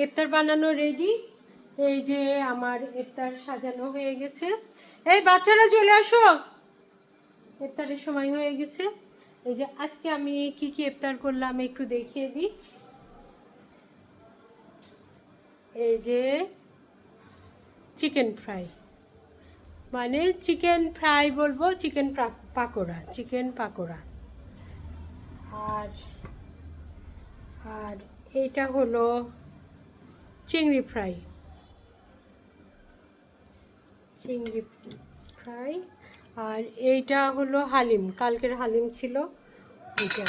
ইফতার বানানো রেডি। এই যে আমার ইফতার সাজানো হয়ে গেছে। এই বাচ্চারা চলে আসো, ইফতারের সময় হয়ে গেছে। এই যে আজকে আমি কি কি ইফতার করলাম একটু দেখিয়ে দিই। এই যে চিকেন ফ্রাই, মানে চিকেন ফ্রাই বলবো, চিকেন পাকোড়া, চিকেন পাকোড়া। আর আর এইটা হলো চিংড়ি ফ্রাই, চিংড়ি ফ্রাই। আর এইটা হলো হালিম, কালকের হালিম ছিল এটা।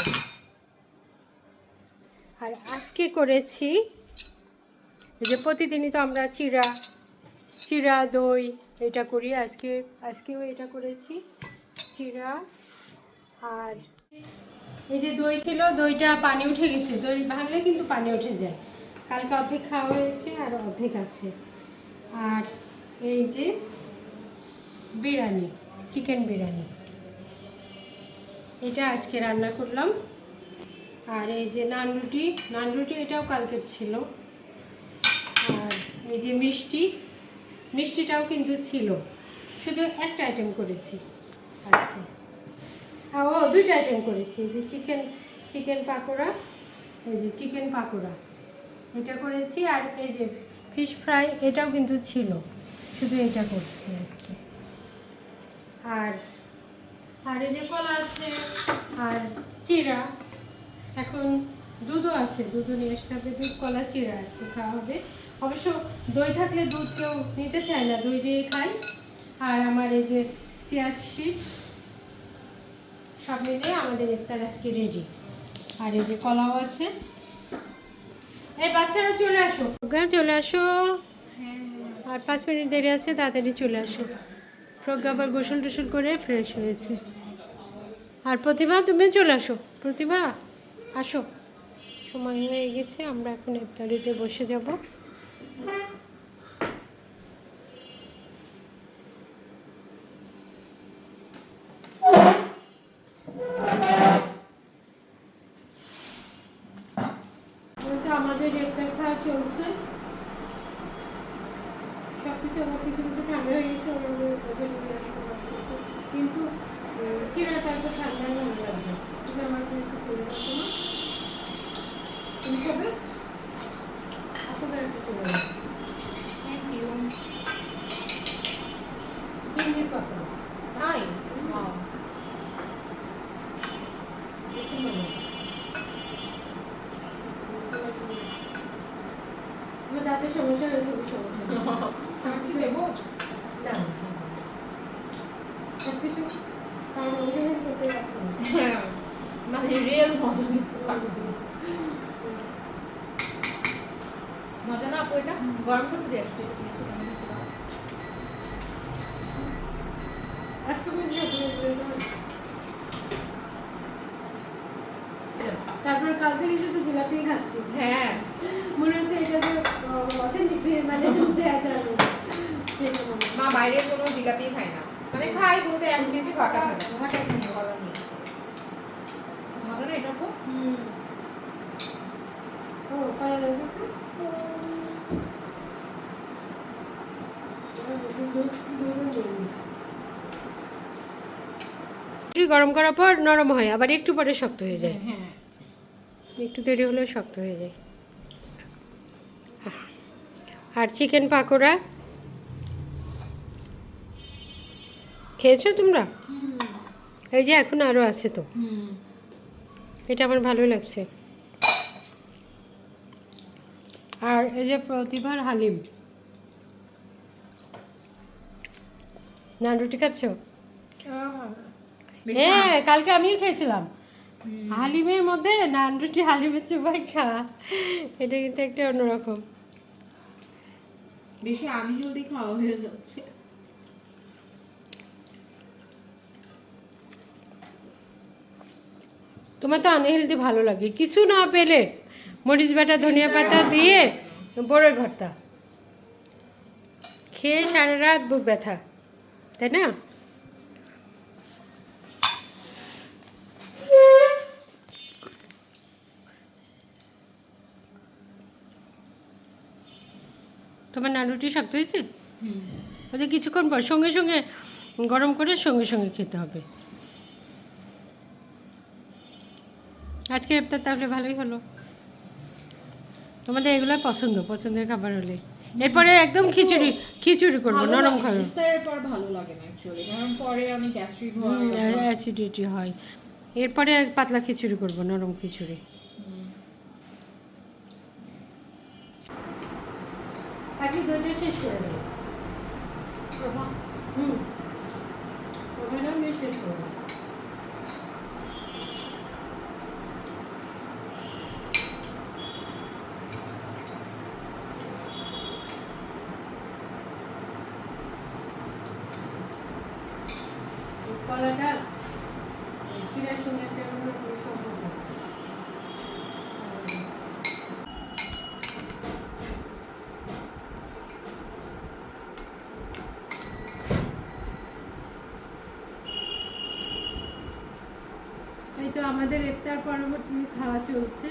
আর আজকে করেছি, এই যে প্রতিদিনই তো আমরা চিড়া দই এটা করি, আজকেও এটা করেছি, চিড়া। আর এই যে দই ছিল, দইটা পানি উঠে গেছে, দই ভাঙলে কিন্তু পানি উঠে যায়। কালকে অর্ধেক খাওয়া হয়েছে আর অর্ধেক আছে। আর এই যে বিরিয়ানি, চিকেন বিরিয়ানি, এটা আজকে রান্না করলাম। আর এই যে নান রুটি এটাও কালকের ছিল। আর এই যে মিষ্টিটাও কিন্তু ছিল, শুধু একটা আইটেম করেছি আজকে। ও, দুইটা আইটেম করেছি, এই যে চিকেন পাকোড়া, এই যে চিকেন পাকোড়া এটা করেছি। আর এই যে ফিশ ফ্রাই এটাও কিন্তু ছিল, শুধু এটা করছি আজকে। আর আর এই যে কলা আছে আর চিড়া, এখন দুধও আছে, দুধও নিয়ে আসতে হবে, দুধ কলা চিড়া আজকে খাওয়া হবে। অবশ্য দই থাকলে দুধ কেউ নিতে চায় না, দই দিয়ে খাই। আর আমার এই যে চিয়া সিড, সব মিলে আমাদের ইফতার আজকে রেডি। আর এই যে কলাও আছে। এই বাচ্চারা চলে আসো, চলে আসো, আর 5 মিনিট দেরি আছে, তাড়াতাড়ি চলে আসো। প্রজ্ঞা আবার গোসল টোসল করে ফ্রেশ হয়েছে। আর প্রতিভা, তুমি চলে আসো, প্রতিভা আসো, সময় হয়ে গেছে, আমরা এখন ইফতারিতে বসে যাব। আমাদের ইফতার খাওয়া চলছে, সব কিছু আমার কিছু ঠান্ডা হয়ে গেছে, কিন্তু চিড়াটা তো ঠান্ডা হয়ে লাগবে, কিন্তু আমার কিছু করে রাখো না, তুমি খাবে আপনাদের একটু চলে যাবে। Thank you. চিংড়ি পাপড় তাই তোমার দাঁতের সমস্যা হলে খুবই সমস্যা, সব কিছু নেবো না, সব কিছু কারণ অনুসরণ করতে পারছি না, মানে রিয়েল মজা নিতে পারছি না। মজা না আপু, এটা গরম করতে দিয়ে আসছি, তারপর কাল থেকে শুধু জিলাপি খাচ্ছি। হ্যাঁ, মনে হচ্ছে এটা তো অথেন্টিক, মানে মা বাইরের কোনো জিলাপি খায় না, মানে খাই বলতে এক কেজি হঠাৎ মজা না এটা। ও পারা গরম করার পর নরম হয়, আবার একটু পরে শক্ত হয়ে যায়। হ্যাঁ, একটু দেরি হলেও শক্ত হয়ে যায়। আর চিকেন পাকোড়া খেয়েছো তোমরা? এই যে এখন আরও আছে তো, এটা আমার ভালোই লাগছে। আর এই যে প্রতিভার হালিম, নান রুটি খাচ্ছ? হ্যাঁ, কালকে আমিও খেয়েছিলাম হালিমের মধ্যে নান রুটি, হালিমের চুবাই খা, এটা কিন্তু একটা অন্যরকম। বেশি আনহেলদি খাওয়া হয়ে যাচ্ছে। তোমার তো আনহেলদি ভালো লাগে, কিছু না পেলে মরিচ বাটা, ধনিয়া পাতা দিয়ে বড়ই ভর্তা খেয়ে সারা রাত বুক ব্যথা, তাই না? তোমার নান রুটি শক্ত হয়েছে? হুম। ওদের কিছুক্ষণ পর সঙ্গে সঙ্গে গরম করে সঙ্গে সঙ্গে খেতে হবে। আজকের ইফতার তাহলে ভালোই হলো। তোমাদের এগুলো পছন্দের খাবার হলে এরপরে একদম খিচুড়ি খিচুড়ি করবো, ভালো নরম লাগে না, খাবো। ইফতারের পর ভালো লাগে না অ্যাকচুয়ালি, কারণ পরে আমি গ্যাস্ট্রিক হয়। অ্যাসিডিটি হয়। এরপরে পাতলা খিচুড়ি করবো, নরম খিচুড়ি। আজকে দুটো শেষ করে দেবো। হুম, ওখানে আমি শেষ করবো। এই কলাটা ক্ষীরের সঙ্গে একটা অন্য সম্পর্ক আছে। এই তো আমাদের ইফতার পরবর্তী খাওয়া চলছে।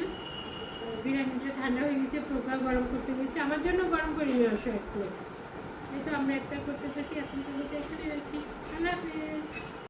বিরিয়ানিটা ঠান্ডা হয়ে গেছে, পোকা গরম করতে গেছে, আমার জন্য গরম করে নিয়ে আসো একটু। এই তো আমরা ইফতার করতে থাকি, এখন সেগুলো এখানে রাখি। আল্লাহ হাফেজ।